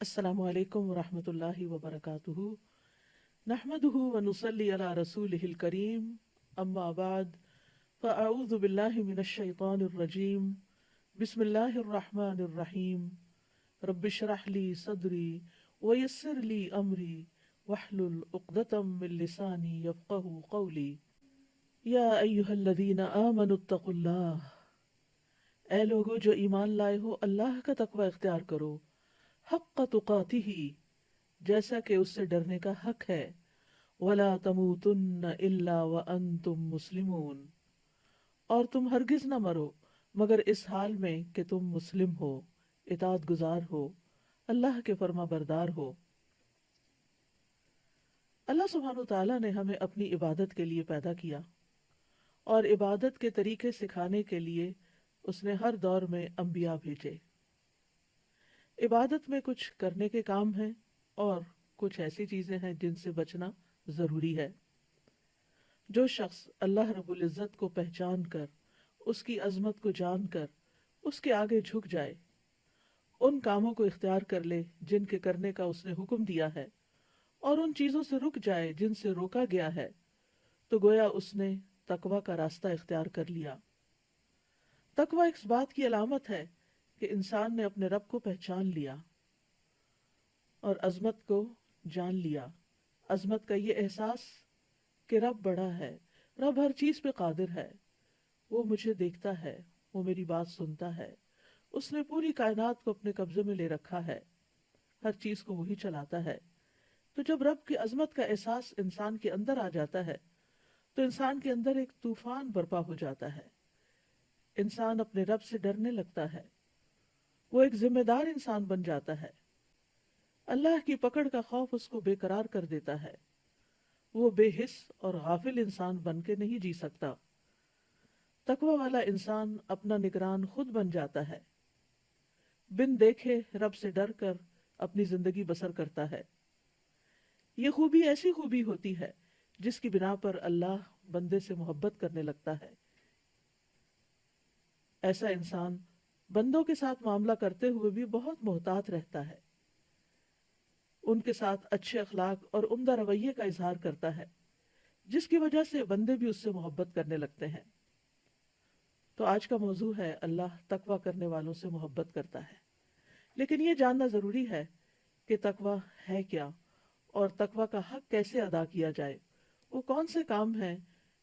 السلام علیکم ورحمۃ اللہ وبرکاتہ نحمده ونصلی علی رسولہ الکریم اما بعد فاعوذ باللہ من الشیطان الرجیم بسم اللہ الرحمن الرحیم رب اشرح لی صدری ویسر لی امری واحلل عقدۃ من لسانی یفقہوا قولی یا ایھا الذین آمنوا اتقوا اللہ، اے لوگو جو ایمان لائے ہو اللہ کا تقوی اختیار کرو، حق تقاتہ، جیسا کہ اس سے ڈرنے کا حق ہے، ولا تموتن الا وانتم مسلمون، اور تم ہرگز نہ مرو مگر اس حال میں کہ تم مسلم ہو، اطاعت گزار ہو، اللہ کے فرما بردار ہو۔ اللہ سبحانہ وتعالیٰ نے ہمیں اپنی عبادت کے لیے پیدا کیا اور عبادت کے طریقے سکھانے کے لیے اس نے ہر دور میں انبیاء بھیجے۔ عبادت میں کچھ کرنے کے کام ہیں اور کچھ ایسی چیزیں ہیں جن سے بچنا ضروری ہے۔ جو شخص اللہ رب العزت کو پہچان کر، اس کی عظمت کو جان کر اس کے آگے جھک جائے، ان کاموں کو اختیار کر لے جن کے کرنے کا اس نے حکم دیا ہے، اور ان چیزوں سے رک جائے جن سے روکا گیا ہے، تو گویا اس نے تقوی کا راستہ اختیار کر لیا۔ تقوی اس بات کی علامت ہے کہ انسان نے اپنے رب کو پہچان لیا اور عظمت کو جان لیا۔ عظمت کا یہ احساس کہ رب بڑا ہے، رب ہر چیز پہ قادر ہے، وہ مجھے دیکھتا ہے، وہ میری بات سنتا ہے، اس نے پوری کائنات کو اپنے قبضے میں لے رکھا ہے، ہر چیز کو وہی چلاتا ہے۔ تو جب رب کی عظمت کا احساس انسان کے اندر آ جاتا ہے تو انسان کے اندر ایک طوفان برپا ہو جاتا ہے، انسان اپنے رب سے ڈرنے لگتا ہے، وہ ایک ذمہ دار انسان بن جاتا ہے۔ اللہ کی پکڑ کا خوف اس کو بے قرار کر دیتا ہے، وہ بے حس اور غافل انسان بن کے نہیں جی سکتا۔ تقوی والا انسان اپنا نگران خود بن جاتا ہے، بن دیکھے رب سے ڈر کر اپنی زندگی بسر کرتا ہے۔ یہ خوبی ایسی خوبی ہوتی ہے جس کی بنا پر اللہ بندے سے محبت کرنے لگتا ہے۔ ایسا انسان بندوں کے ساتھ معاملہ کرتے ہوئے بھی بہت محتاط رہتا ہے، ان کے ساتھ اچھے اخلاق اور عمدہ رویے کا اظہار کرتا ہے، جس کی وجہ سے بندے بھی اس سے محبت کرنے لگتے ہیں۔ تو آج کا موضوع ہے اللہ تقوی کرنے والوں سے محبت کرتا ہے، لیکن یہ جاننا ضروری ہے کہ تقوی ہے کیا اور تقوی کا حق کیسے ادا کیا جائے، وہ کون سے کام ہیں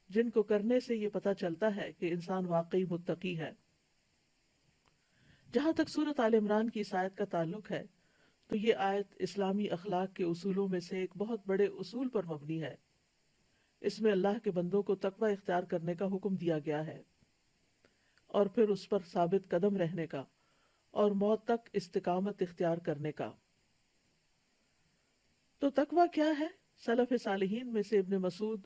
جن کو کرنے سے یہ پتہ چلتا ہے کہ انسان واقعی متقی ہے۔ جہاں تک سورۃ آل عمران کی اس آیت کا تعلق ہے تو یہ آیت اسلامی اخلاق کے اصولوں میں سے ایک بہت بڑے اصول پر مبنی ہے۔ اس میں اللہ کے بندوں کو تقوی اختیار کرنے کا حکم دیا گیا ہے اور پھر اس پر ثابت قدم رہنے کا اور موت تک استقامت اختیار کرنے کا۔ تو تقوی کیا ہے؟ سلف صالحین میں سے ابن مسعود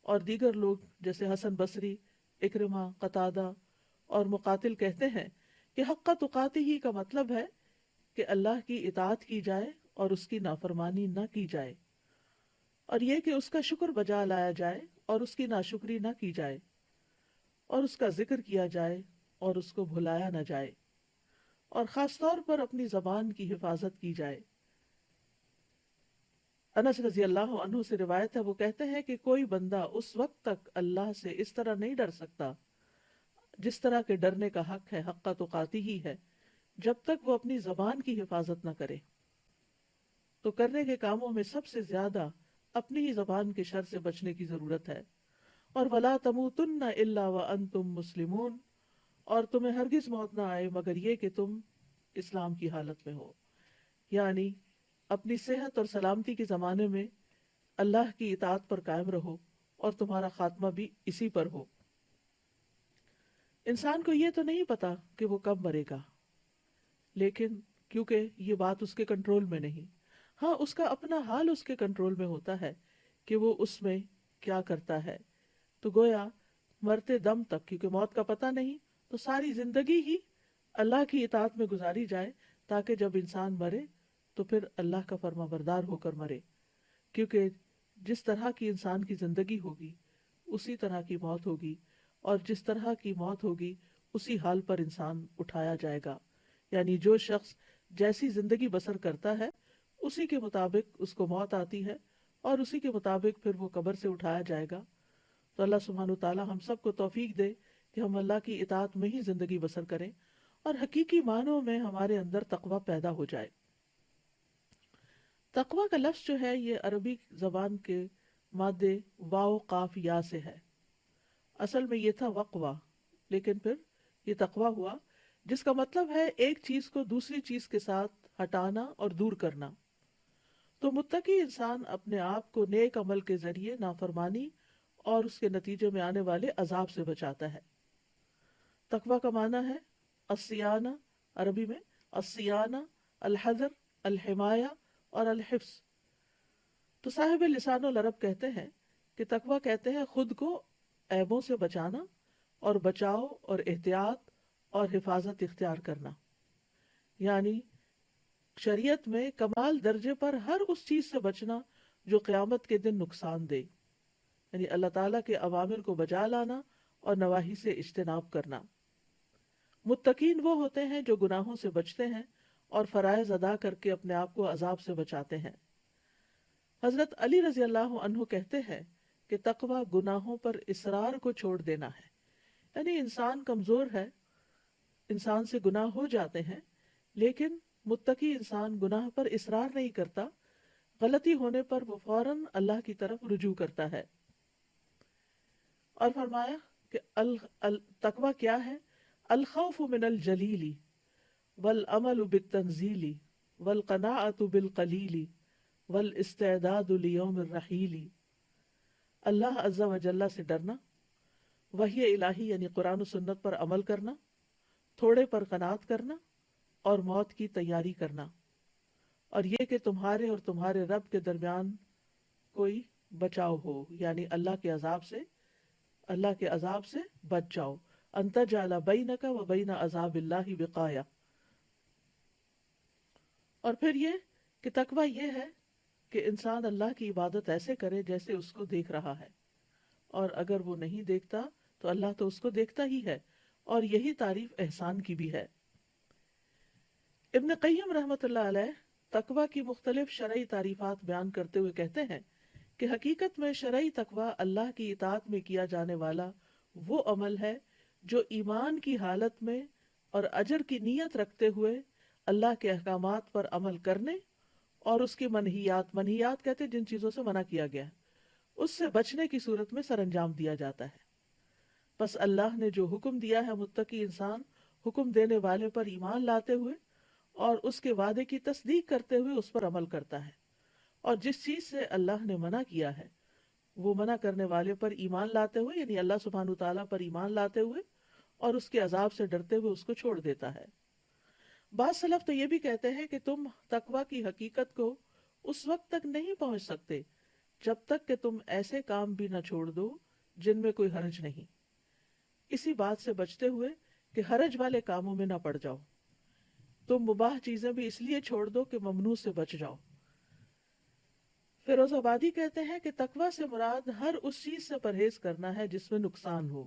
اور دیگر لوگ جیسے حسن بصری، اکرمہ، قتادہ اور مقاتل کہتے ہیں کہ حق تقاتہ ہی کا مطلب ہے کہ اللہ کی اطاعت کی جائے اور اس کی نافرمانی نہ کی جائے، اور یہ کہ اس کا شکر بجا لایا جائے اور اس کی ناشکری نہ کی جائے، اور اس کا ذکر کیا جائے اور اس کو بھلایا نہ جائے، اور خاص طور پر اپنی زبان کی حفاظت کی جائے۔ انس رضی اللہ عنہ سے روایت ہے، وہ کہتے ہیں کہ کوئی بندہ اس وقت تک اللہ سے اس طرح نہیں ڈر سکتا جس طرح کے ڈرنے کا حق ہے، حق تقاتہ ہی ہے، جب تک وہ اپنی زبان کی حفاظت نہ کرے۔ تو کرنے کے کاموں میں سب سے زیادہ اپنی ہی زبان کے شر سے بچنے کی ضرورت ہے۔ اور وَلَا تَمُوتُنَّ إِلَّا وَأَنْتُمْ مُسْلِمُونَ، اور تمہیں ہرگز موت نہ آئے مگر یہ کہ تم اسلام کی حالت میں ہو، یعنی اپنی صحت اور سلامتی کے زمانے میں اللہ کی اطاعت پر قائم رہو اور تمہارا خاتمہ بھی اسی پر ہو۔ انسان کو یہ تو نہیں پتا کہ وہ کب مرے گا، لیکن کیونکہ یہ بات اس کے کنٹرول میں نہیں، ہاں اس کا اپنا حال اس کے کنٹرول میں ہوتا ہے کہ وہ اس میں کیا کرتا ہے۔ تو گویا مرتے دم تک، کیونکہ موت کا پتہ نہیں، تو ساری زندگی ہی اللہ کی اطاعت میں گزاری جائے تاکہ جب انسان مرے تو پھر اللہ کا فرما بردار ہو کر مرے، کیونکہ جس طرح کی انسان کی زندگی ہوگی اسی طرح کی موت ہوگی، اور جس طرح کی موت ہوگی اسی حال پر انسان اٹھایا جائے گا۔ یعنی جو شخص جیسی زندگی بسر کرتا ہے اسی کے مطابق اس کو موت آتی ہے اور اسی کے مطابق پھر وہ قبر سے اٹھایا جائے گا. تو اللہ سبحانہ تعالیٰ ہم سب کو توفیق دے کہ ہم اللہ کی اطاعت میں ہی زندگی بسر کریں اور حقیقی معنوں میں ہمارے اندر تقوی پیدا ہو جائے. تقوی کا لفظ جو ہے یہ عربی زبان کے مادے واو قاف یا سے ہے. اصل میں یہ تھا وقوہ، لیکن پھر یہ تقوی ہوا، جس کا مطلب ہے ایک چیز کو دوسری چیز کے ساتھ ہٹانا اور دور کرنا. تو متقی انسان اپنے آپ کو نیک عمل کے ذریعے نافرمانی اور اس کے نتیجے میں آنے والے عذاب سے بچاتا ہے. تقوی کا معنی ہے الصیانہ، عربی میں الصیانہ، الحذر، الحمایہ اور الحفظ. تو صاحب لسان العرب کہتے ہیں کہ تقوی کہتے ہیں خود کو عیبوں سے بچانا اور بچاؤ اور احتیاط اور حفاظت اختیار کرنا. یعنی شریعت میں کمال درجے پر ہر اس چیز سے بچنا جو قیامت کے دن نقصان دے، یعنی اللہ تعالیٰ کے اوامر کو بجا لانا اور نواہی سے اجتناب کرنا. متقین وہ ہوتے ہیں جو گناہوں سے بچتے ہیں اور فرائض ادا کر کے اپنے آپ کو عذاب سے بچاتے ہیں. حضرت علی رضی اللہ عنہ کہتے ہیں کہ تقوی گناہوں پر اصرار کو چھوڑ دینا ہے. یعنی انسان کمزور ہے، انسان سے گناہ ہو جاتے ہیں، لیکن متقی انسان گناہ پر اصرار نہیں کرتا، غلطی ہونے پر وہ فوراً اللہ کی طرف رجوع کرتا ہے. اور فرمایا کہ تقوی کیا ہے؟ الخوف من الجلیل والعمل بالتنزیل والقناعۃ بالقلیل والاستعداد لیوم الرحیل. اللہ عز و جل سے ڈرنا، وحی الہی یعنی قرآن و سنت پر عمل کرنا، تھوڑے پر قناعت کرنا اور موت کی تیاری کرنا، اور یہ کہ تمہارے اور تمہارے رب کے درمیان کوئی بچاؤ ہو، یعنی اللہ کے عذاب سے بچ جاؤ. ان تجعل بینک و بین عذاب اللہ وقایا. اور پھر یہ کہ تقوی یہ ہے کہ انسان اللہ کی عبادت ایسے کرے جیسے اس کو دیکھ رہا ہے، اور اگر وہ نہیں دیکھتا تو اللہ تو اس کو دیکھتا ہی ہے، اور یہی تعریف احسان کی بھی ہے. ابن قیم رحمۃ اللہ علیہ تقوی کی مختلف شرعی تعریفات بیان کرتے ہوئے کہتے ہیں کہ حقیقت میں شرعی تقوی اللہ کی اطاعت میں کیا جانے والا وہ عمل ہے جو ایمان کی حالت میں اور اجر کی نیت رکھتے ہوئے اللہ کے احکامات پر عمل کرنے اور اس کی منہیات کہتے ہیں جن چیزوں سے منع کیا گیا ہے اس سے بچنے کی صورت میں سر انجام دیا جاتا ہے. بس اللہ نے جو حکم دیا ہے متقی انسان حکم دینے والے پر ایمان لاتے ہوئے اور اس کے وعدے کی تصدیق کرتے ہوئے اس پر عمل کرتا ہے، اور جس چیز سے اللہ نے منع کیا ہے وہ منع کرنے والے پر ایمان لاتے ہوئے یعنی اللہ سبحانہ تعالیٰ پر ایمان لاتے ہوئے اور اس کے عذاب سے ڈرتے ہوئے اس کو چھوڑ دیتا ہے. بعض سلف تو یہ بھی کہتے ہیں کہ تم تقوی کی حقیقت کو اس وقت تک نہیں پہنچ سکتے جب تک کہ تم ایسے کام بھی نہ چھوڑ دو جن میں کوئی حرج نہیں، اسی بات سے بچتے ہوئے کہ حرج والے کاموں میں نہ پڑ جاؤ. تم مباح چیزیں بھی اس لیے چھوڑ دو کہ ممنوع سے بچ جاؤ. فیروز آبادی کہتے ہیں کہ تقوی سے مراد ہر اس چیز سے پرہیز کرنا ہے جس میں نقصان ہو،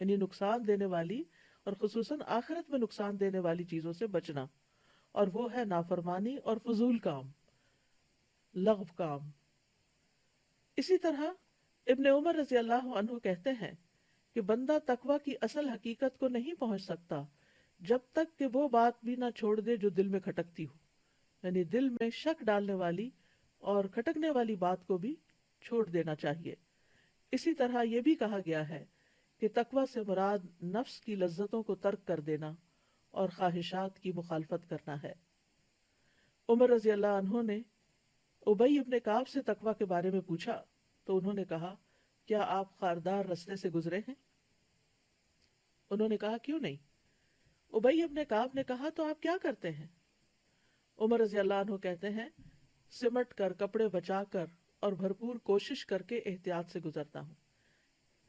یعنی نقصان دینے والی اور خصوصاً آخرت میں نقصان دینے والی چیزوں سے بچنا، اور وہ ہے نافرمانی اور فضول کام، لغو کام. اسی طرح ابن عمر رضی اللہ عنہ کہتے ہیں کہ بندہ تقوی کی اصل حقیقت کو نہیں پہنچ سکتا جب تک کہ وہ بات بھی نہ چھوڑ دے جو دل میں کھٹکتی ہو، یعنی دل میں شک ڈالنے والی اور کھٹکنے والی بات کو بھی چھوڑ دینا چاہیے. اسی طرح یہ بھی کہا گیا ہے کہ تقوی سے مراد نفس کی لذتوں کو ترک کر دینا اور خواہشات کی مخالفت کرنا ہے. عمر رضی اللہ عنہ نے ابی ابن کعب سے تقوی کے بارے میں پوچھا تو انہوں نے کہا کیا آپ خاردار رستے سے گزرے ہیں؟ انہوں نے کہا کیوں نہیں؟ ابی ابن کعب نے کہا تو آپ کیا کرتے ہیں؟ عمر رضی اللہ عنہ کہتے ہیں سمٹ کر کپڑے بچا کر اور بھرپور کوشش کر کے احتیاط سے گزرتا ہوں.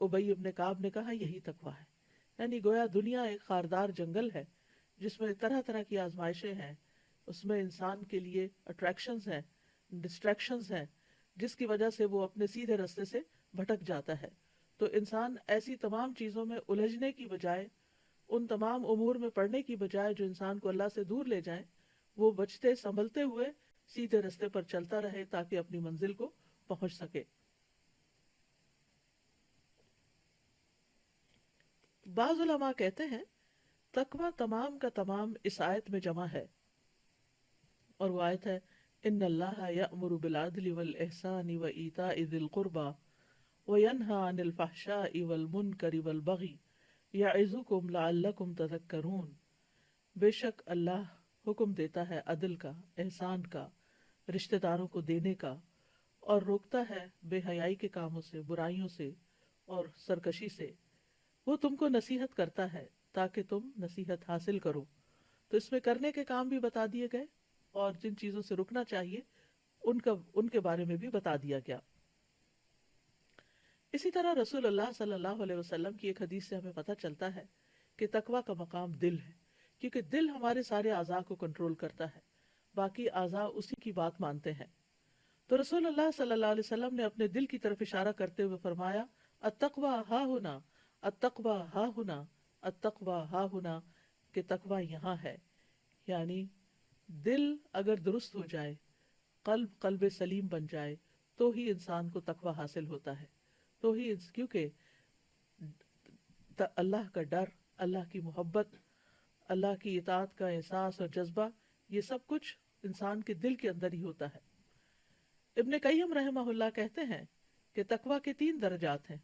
ابی ابن کعب نے کہا یہی تقوی ہے، یعنی گویا دنیا ایک خاردار جنگل ہے جس میں طرح طرح کی آزمائشیں ہیں، اس میں انسان کے لیے اٹریکشنز ہیں، ڈسٹریکشنز ہیں، جس کی وجہ سے وہ اپنے سیدھے راستے سے بھٹک جاتا ہے. تو انسان ایسی تمام چیزوں میں الجھنے کی بجائے، ان تمام امور میں پڑنے کی بجائے جو انسان کو اللہ سے دور لے جائیں، وہ بچتے سنبھلتے ہوئے سیدھے رستے پر چلتا رہے تاکہ اپنی منزل کو پہنچ سکے۔ بعض علماء کہتے ہیں تقوی تمام کا تمام اس آیت میں جمع ہے، اور وہ آیت ہے ان اللہ یأمر بالعدل والإحسان وإیتاء ذی القربى وینہی عن الفحشاء والمنکر والبغی یعظکم لعلکم تذکرون۔ بے شک اللہ حکم دیتا ہے عدل کا، احسان کا، رشتہ داروں کو دینے کا، اور روکتا ہے بے حیائی کے کاموں سے، برائیوں سے اور سرکشی سے۔ وہ تم کو نصیحت کرتا ہے تاکہ تم نصیحت حاصل کرو۔ تو اس میں کرنے کے کام بھی بتا دیے گئے اور جن چیزوں سے رکنا چاہیے ان کے بارے میں بھی بتا دیا گیا۔ اسی طرح رسول اللہ صلی اللہ علیہ وسلم کی ایک حدیث سے ہمیں پتہ چلتا ہے کہ تقوی کا مقام دل ہے، کیونکہ دل ہمارے سارے اعضاء کو کنٹرول کرتا ہے، باقی اعضاء اسی کی بات مانتے ہیں۔ تو رسول اللہ صلی اللہ علیہ وسلم نے اپنے دل کی طرف اشارہ کرتے ہوئے فرمایا التقوی ہا ہنا، التقوی ہا ہنا، التقوی ہا ہنا، کہ تقوی یہاں ہے۔ یعنی دل اگر درست ہو جائے، قلب سلیم بن جائے، تو ہی انسان کو تقوی حاصل ہوتا ہے، تو ہی کیونکہ اللہ کا ڈر، اللہ کی محبت، اللہ کی اطاعت کا احساس اور جذبہ، یہ سب کچھ انسان کے دل کے اندر ہی ہوتا ہے۔ ابن قیم رحمہ اللہ کہتے ہیں کہ تقوی کے 3 درجات ہیں۔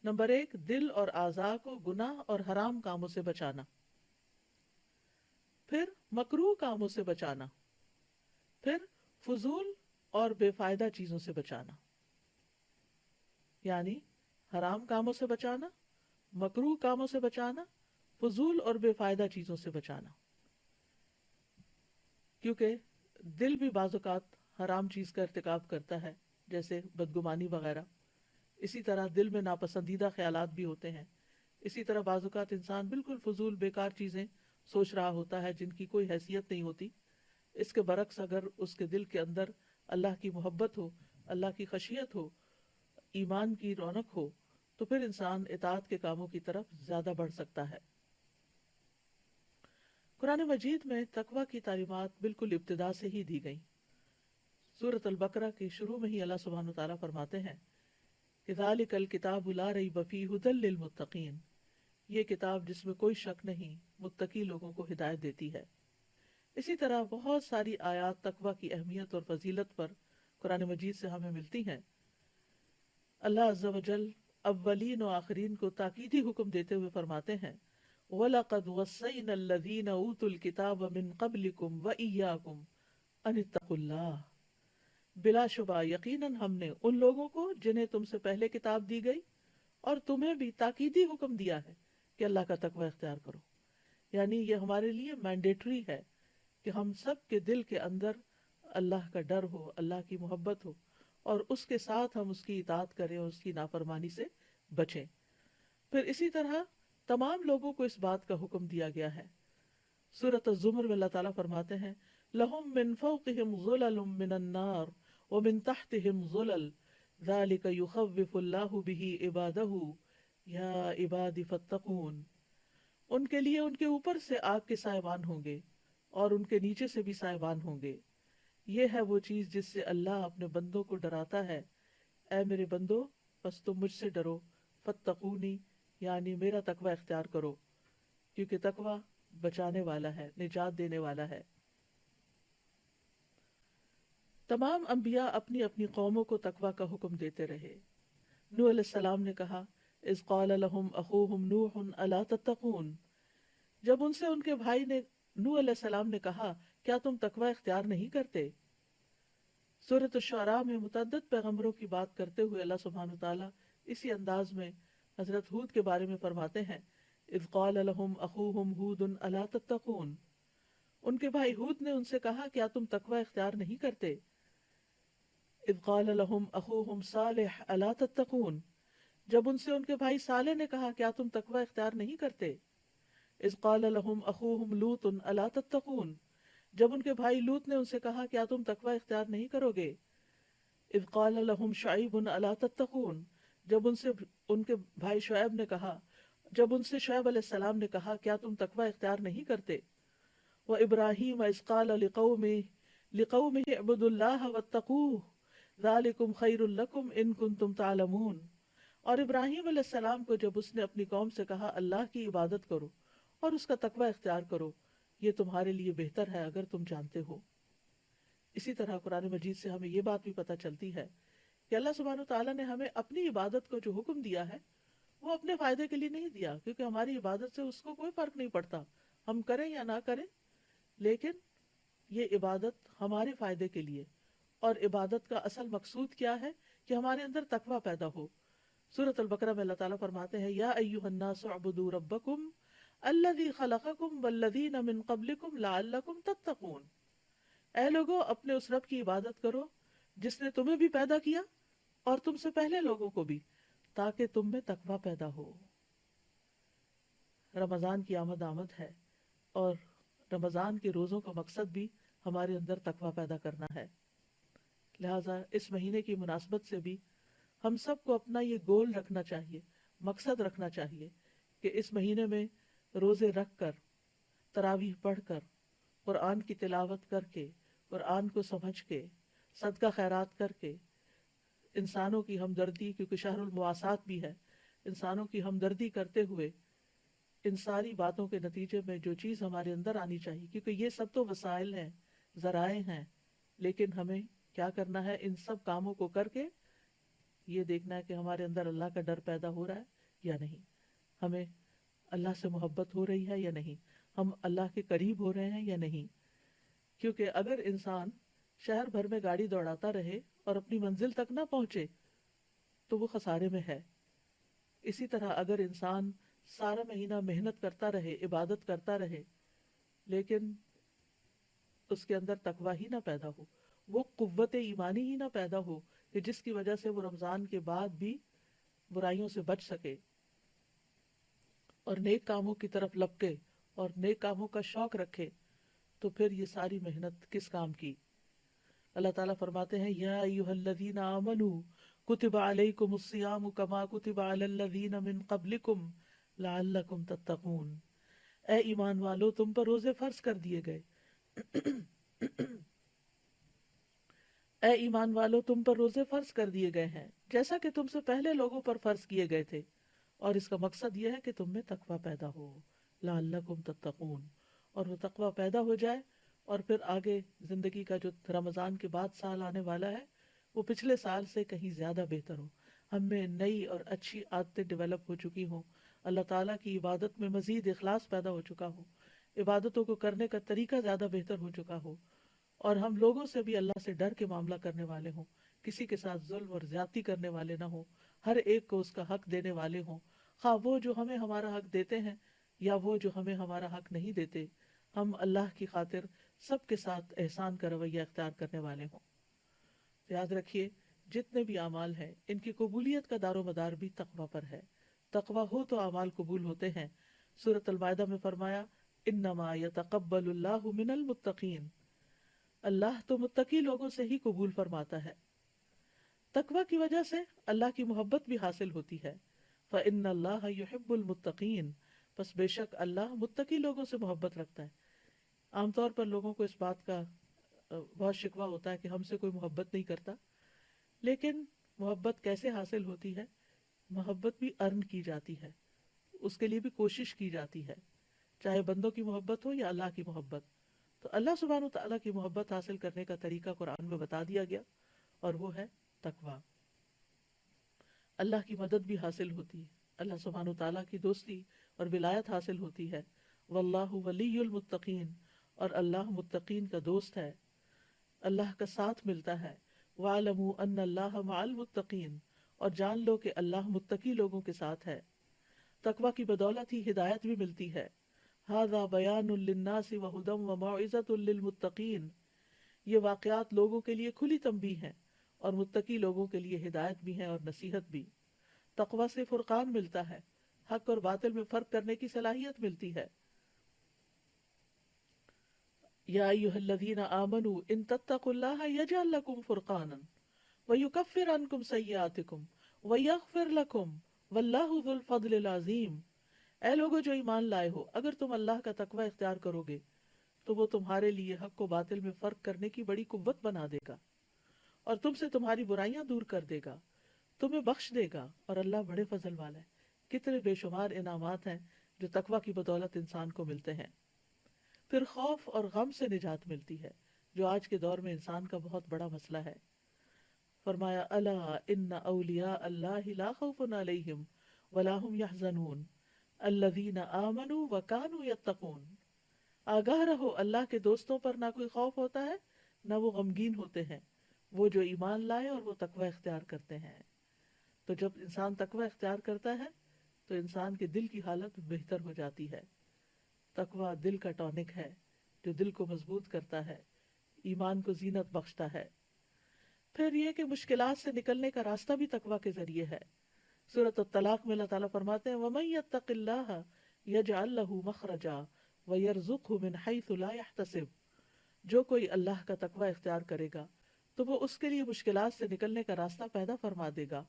نمبر 1، دل اور اعضاء کو گناہ اور حرام کاموں سے بچانا، پھر مکروہ کاموں سے بچانا، پھر فضول اور بے فائدہ چیزوں سے بچانا۔ یعنی حرام کاموں سے بچانا، مکروہ کاموں سے بچانا، فضول اور بے فائدہ چیزوں سے بچانا، کیونکہ دل بھی بعض اوقات حرام چیز کا ارتکاب کرتا ہے، جیسے بدگمانی وغیرہ۔ اسی طرح دل میں ناپسندیدہ خیالات بھی ہوتے ہیں۔ اسی طرح بعض اوقات انسان بالکل فضول بیکار چیزیں سوچ رہا ہوتا ہے جن کی کوئی حیثیت نہیں ہوتی۔ اس کے برعکس اگر اس کے دل کے اندر اللہ کی محبت ہو، اللہ کی خشیت ہو، ایمان کی رونق ہو، تو پھر انسان اطاعت کے کاموں کی طرف زیادہ بڑھ سکتا ہے۔ قرآن مجید میں تقوی کی تعلیمات بالکل ابتدا سے ہی دی گئیں۔ سورۃ البقرہ کے شروع میں ہی اللہ سبحانہ وتعالیٰ فرماتے ہیں ذَلِكَ الْكِتَابُ لَا رَيْبَ فِيهِ هُدًى لِّلْمُتَّقِينَ، یہ کتاب جس میں کوئی شک نہیں، متقی لوگوں کو ہدایت دیتی ہے۔ اسی طرح بہت ساری آیات تقوی کی اہمیت اور فضیلت پر قرآن مجید سے ہمیں ملتی ہیں۔ اللہ عز و جل اولین و آخرین کو تاکیدی حکم دیتے ہوئے فرماتے ہیں وَلَقَدْ وَصَّيْنَا الَّذِينَ أُوتُوا الْكِتَابَ مِن قَبْلِكُمْ وَإِيَّاكُمْ أَنِ اتَّقُوا اللَّهَ، بلا شبہ یقیناً ہم نے ان لوگوں کو جنہیں تم سے پہلے کتاب دی گئی اور تمہیں بھی تاکیدی حکم دیا ہے کہ اللہ کا تقوی اختیار کرو۔ یعنی یہ ہمارے لیے مینڈیٹری ہے کہ ہم سب کے دل کے اندر اللہ کا ڈر ہو، اللہ کی محبت ہو، اور اس کے ساتھ ہم اس کی اطاعت کریں اور اس کی نافرمانی سے بچیں۔ پھر اسی طرح تمام لوگوں کو اس بات کا حکم دیا گیا ہے۔ سورۃ الزمر میں اللہ تعالیٰ فرماتے ہیں لَهُم مِّن فَوْقِهِمْ ظُلَلٌ مِّنَ النَّارِ وَمِن تَحْتِهِمْ ظُلَلٌ ذَلِكَ يُخَوِّفُ اللَّهُ بِهِ عِبَادَهُ يَا عِبَادِ فَاتَّقُونِ، ان کے لیے ان کے اوپر سے آگ کے سائبان ہوں گے اور ان کے نیچے سے بھی سائبان ہوں گے۔ یہ ہے وہ چیز جس سے اللہ اپنے بندوں کو ڈراتا ہے، اے میرے بندو بس تم مجھ سے ڈرو، فاتقونی یعنی میرا تقوی اختیار کرو، کیونکہ تقوی بچانے والا ہے، نجات دینے والا ہے۔ تمام انبیاء اپنی اپنی قوموں کو تقوی کا حکم دیتے رہے۔ نوح علیہ السلام نے کہا اذ قال لهم اخوهم نوح الا تتقون، جب ان سے ان کے بھائی نے نوح علیہ السلام نے کہا کیا تم تقوی اختیار نہیں کرتے۔ سورۃ الشعراء میں متعدد پیغمبروں کی بات کرتے ہوئے اللہ سبحانہ وتعالیٰ اسی انداز میں حضرت ہود کے بارے میں فرماتے ہیں اذ قال لهم اخوهم هود الا تتقون، ان کے بھائی ہود نے ان سے کہا کیا تم تقوی اختیار نہیں کرتے۔ اذ قال لهم اخوهم صالح الا تتقون، جب ان سے ان کے بھائی صالح نے کہا کیا تم تقوی اختیار نہیں کرتے۔ اذ قال لهم اخوهم لوط الا تتقون، جب ان کے بھائی لوط نے ان سے کہا کیا تم تقوی اختیار نہیں کرو گے۔ اذ قال لهم شعیب الا تتقون، جب ان کے بھائی شعیب نے کہا، جب ان سے شعیب علیہ السلام نے کہا کیا تم تقوی اختیار نہیں کرتے۔ وإبراهيم إذ قال لقومه اعبدوا الله واتقوه ذلكم خير لكم إن كنتم تعلمون. اور ابراہیم علیہ السلام کو جب اس نے اپنی قوم سے کہا اللہ کی عبادت کرو اور اس کا تقوی اختیار کرو، یہ تمہارے لیے بہتر ہے اگر تم جانتے ہو۔ اسی طرح قرآن مجید سے ہمیں یہ بات بھی پتہ چلتی ہے کہ اللہ سبحانہ وتعالیٰ نے ہمیں اپنی عبادت کو جو حکم دیا ہے وہ اپنے فائدے کے لیے نہیں دیا، کیونکہ ہماری عبادت سے اس کو کوئی فرق نہیں پڑتا، ہم کریں یا نہ کریں، لیکن یہ عبادت ہمارے فائدے کے لیے، اور عبادت کا اصل مقصود کیا ہے کہ ہمارے اندر تقوی پیدا ہو۔ سورۃ البقرہ میں اللہ تعالیٰ فرماتے ہیں یا ایھا الناس اعبدوا ربکم الذی خلقکم والذین من قبلکم لعلکم تتقون، اے لوگو اپنے اس رب کی عبادت کرو جس نے تمہیں بھی پیدا کیا اور تم سے پہلے لوگوں کو بھی، تاکہ تم میں تقوی پیدا ہو۔ رمضان کی آمد ہے اور رمضان کے روزوں کا مقصد بھی ہمارے اندر تقوی پیدا کرنا ہے، لہٰذا اس مہینے کی مناسبت سے بھی ہم سب کو اپنا یہ گول رکھنا چاہیے، مقصد رکھنا چاہیے کہ اس مہینے میں روزے رکھ کر، تراویح پڑھ کر، قرآن کی تلاوت کر کے، قرآن کو سمجھ کے، صدقہ خیرات کر کے، انسانوں کی ہمدردی، کیونکہ شہر المواسات بھی ہے، انسانوں کی ہمدردی کرتے ہوئے ان ساری باتوں کے نتیجے میں جو چیز ہمارے اندر آنی چاہیے، کیونکہ یہ سب تو وسائل ہیں، ذرائع ہیں، لیکن ہمیں کیا کرنا ہے، ان سب کاموں کو کر کے یہ دیکھنا ہے کہ ہمارے اندر اللہ کا ڈر پیدا ہو رہا ہے یا نہیں، ہمیں اللہ سے محبت ہو رہی ہے یا نہیں، ہم اللہ کے قریب ہو رہے ہیں یا نہیں۔ کیونکہ اگر انسان شہر بھر میں گاڑی دوڑاتا رہے اور اپنی منزل تک نہ پہنچے تو وہ خسارے میں ہے۔ اسی طرح اگر انسان سارا مہینہ محنت کرتا رہے، عبادت کرتا رہے، لیکن اس کے اندر تقوی ہی نہ پیدا ہو، وہ قوت ایمانی ہی نہ پیدا ہو کہ جس کی وجہ سے وہ رمضان کے بعد بھی برائیوں سے بچ سکے اور نیک کاموں کی طرف لپکے اور نیک کاموں کا شوق رکھے، تو پھر یہ ساری محنت کس کام کی۔ اللہ تعالیٰ فرماتے ہیں یا ایھا الذین آمنوا کتب علیکم الصیام کما کتب علی الذین من قبلکم لعلکم تتقون، اے ایمان والو تم پر روزے فرض کر دیے گئے اے ایمان والو تم پر روزے فرض کر دیے گئے ہیں جیسا کہ تم سے پہلے لوگوں پر فرض کیے گئے تھے، اور اس کا مقصد یہ ہے کہ تم میں تقوی پیدا ہو، لعلکم تتقون، اور وہ تقوی پیدا ہو جائے، اور پھر آگے زندگی کا جو رمضان کے بعد سال آنے والا ہے وہ پچھلے سال سے کہیں زیادہ بہتر ہو، ہم میں نئی اور اچھی عادتیں ڈیولپ ہو چکی ہوں، اللہ تعالیٰ کی عبادت میں مزید اخلاص پیدا ہو چکا ہو، عبادتوں کو کرنے کا طریقہ زیادہ بہتر ہو چکا ہو، اور ہم لوگوں سے بھی اللہ سے ڈر کے معاملہ کرنے والے ہوں، کسی کے ساتھ ظلم اور زیادتی کرنے والے نہ ہوں، ہر ایک کو اس کا حق دینے والے ہوں، خواہ وہ جو ہمیں ہمارا حق دیتے ہیں یا وہ جو ہمیں ہمارا حق نہیں دیتے، ہم اللہ کی خاطر سب کے ساتھ احسان کا رویہ اختیار کرنے والے ہوں۔ یاد رکھیے جتنے بھی اعمال ہیں ان کی قبولیت کا دار و مدار بھی تقوی پر ہے، تقوی ہو تو اعمال قبول ہوتے ہیں۔ سورۃ المائدہ میں فرمایا انما یتقبل اللہ من المتقین، اللہ تو متقی لوگوں سے ہی قبول فرماتا ہے۔ تقوی کی وجہ سے اللہ کی محبت بھی حاصل ہوتی ہے، فإن اللہ یحب المتقین، پس بے شک اللہ متقی لوگوں سے محبت رکھتا ہے۔ عام طور پر لوگوں کو اس بات کا بہت شکوہ ہوتا ہے کہ ہم سے کوئی محبت نہیں کرتا، لیکن محبت کیسے حاصل ہوتی ہے؟ محبت بھی ارن کی جاتی ہے، اس کے لیے بھی کوشش کی جاتی ہے، چاہے بندوں کی محبت ہو یا اللہ کی محبت۔ تو اللہ سبحانہ و تعالیٰ کی محبت حاصل کرنے کا طریقہ قرآن میں بتا دیا گیا، اور وہ ہے تقوی۔ اللہ کی مدد بھی حاصل ہوتی ہے، اللہ سبحانہ و تعالیٰ کی دوستی اور ولایت حاصل ہوتی ہے، واللہ ولی المتقین، اور اللہ متقین کا دوست ہے، اللہ کا ساتھ ملتا ہے۔ وَاعْلَمُوا أَنَّ اللَّهَ مَعَ الْمُتَّقِينَ، اور جان لو کہ اللہ متقی لوگوں کے ساتھ ہے۔ تقوی کی بدولت ہی ہدایت بھی ملتی ہے۔ هذا بیان للناس وہدی وموعظۃ للمتقین، یہ واقعات لوگوں کے لیے کھلی تنبیہ ہیں اور متقی لوگوں کے لیے ہدایت بھی ہے اور نصیحت بھی۔ تقوی سے فرقان ملتا ہے، حق اور باطل میں فرق کرنے کی صلاحیت ملتی ہے۔ یا ایھا الذین آمنوا ان تتقوا اللہ یجعل لکم فرقانا ویکفر عنکم سیئاتکم ویغفر لکم واللہ ذو الفضل العظیم، اے لوگو جو ایمان لائے ہو، اگر تم اللہ کا تقوی اختیار کرو گے تو وہ تمہارے لیے حق و باطل میں فرق کرنے کی بڑی قوت بنا دے گا، اور تم سے تمہاری برائیاں دور کر دے گا، تمہیں بخش دے گا، اور اللہ بڑے فضل والا ہے۔ کتنے بے شمار انعامات ہیں جو تقوی کی بدولت انسان کو ملتے ہیں۔ پھر خوف اور غم سے نجات ملتی ہے، جو آج کے دور میں انسان کا بہت بڑا مسئلہ ہے۔ فرمایا الا ان اولیاء اللہ لا خوف علیہم ولا هم يحزنون الذین آمنوا وكانوا يتقون۔ آگاہ رہو، اللہ کے دوستوں پر نہ کوئی خوف ہوتا ہے نہ وہ غمگین ہوتے ہیں، وہ جو ایمان لائے اور وہ تقوی اختیار کرتے ہیں۔ تو جب انسان تقوی اختیار کرتا ہے تو انسان کے دل کی حالت بہتر ہو جاتی ہے۔ تقوی دل کا ٹونک ہے جو دل کو مضبوط کرتا ہے، ایمان کو زینت بخشتا ہے۔ پھر یہ کہ مشکلات سے نکلنے کا راستہ بھی تقوی کے ذریعے ہے۔ سورۃ الطلاق میں اللہ تعالیٰ فرماتے ہیں وَمَن يَتَّقِ اللَّهَ يَجْعَل لَّهُ مَخْرَجًا وَيَرْزُقْهُ مِنْ حَيْثُ لَا يَحْتَسِبُ۔ جو کوئی اللہ کا تقوی اختیار کرے گا تو وہ اس کے لیے مشکلات سے نکلنے کا راستہ پیدا فرما دے گا،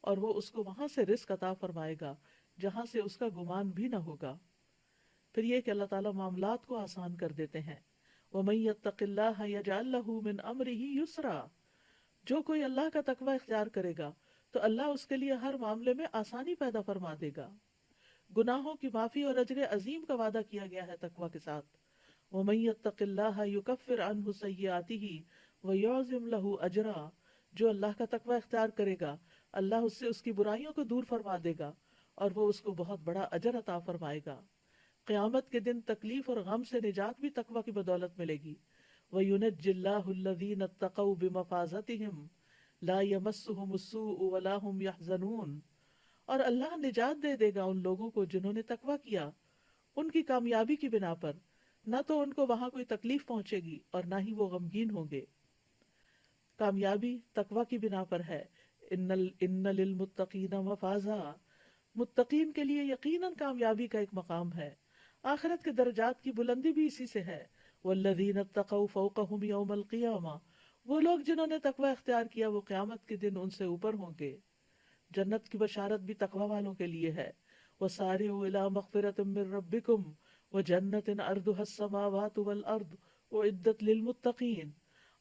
اور وہ اس کو وہاں سے رزق عطا فرمائے گا جہاں سے اس کا گمان بھی نہ ہوگا۔ پھر یہ کہ اللہ تعالیٰ معاملات کو آسان کر دیتے ہیں۔ وَمَن يَتَّقِ اللَّهَ يَجْعَل لَّهُ مِنْ أَمْرِهِ يُسْرًا۔ جو کوئی اللہ کا تقوی اختیار کرے گا تو اللہ اس کے لیے ہر معاملے میں آسانی پیدا فرما دے گا۔ گناہوں کی معافی اور اجر عظیم کا وعدہ کیا گیا ہے تقوی کے ساتھ۔ وَمَن يَتَّقِ اللَّهَ يُكَفِّرْ عَنْهُ سَيِّئَاتِهِ وَيُعْظِمْ لَهُ أَجْرًا۔ جو اللہ کا تقوی اختیار کرے گا اللہ اس سے اس کی برائیوں کو دور فرما دے گا اور وہ اس کو بہت بڑا اجر عطا فرمائے گا۔ قیامت کے دن تکلیف اور غم سے نجات بھی تقوی کی بدولت ملے گی۔ وَيُنَجِّ اللَّهُ الَّذِينَ اتَّقَوْا بِمَفَازَتِهِمْ لَا يَمَسُّهُمُ السُّوءُ وَلَا هُمْ يَحْزَنُونَ۔ اور اللہ نجات دے دے گا ان لوگوں کو جنہوں نے تقوی کیا، ان کی کامیابی کی بنا پر نہ تو ان کو وہاں کوئی تکلیف پہنچے گی اور نہ ہی وہ غمگین ہوں گے۔ کامیابی تقوی کی بنا پر ہے۔ ان للمتقین مفازا، متقین کے لیے یقیناً کامیابی کا ایک مقام ہے، آخرت کے درجات کی بلندی بھی اسی سے ہے۔ والذین اتقوا فوقهم یوم القیامہ، وہ لوگ جنہوں نے تقوی اختیار کیا وہ قیامت کے دن ان سے اوپر ہوں گے۔ جنت کی بشارت بھی تقوی والوں کے لیے ہے۔ وسارعوا الی مغفرۃ من ربکم وجنۃ عرضها السماوات والارض اعدت للمتقین۔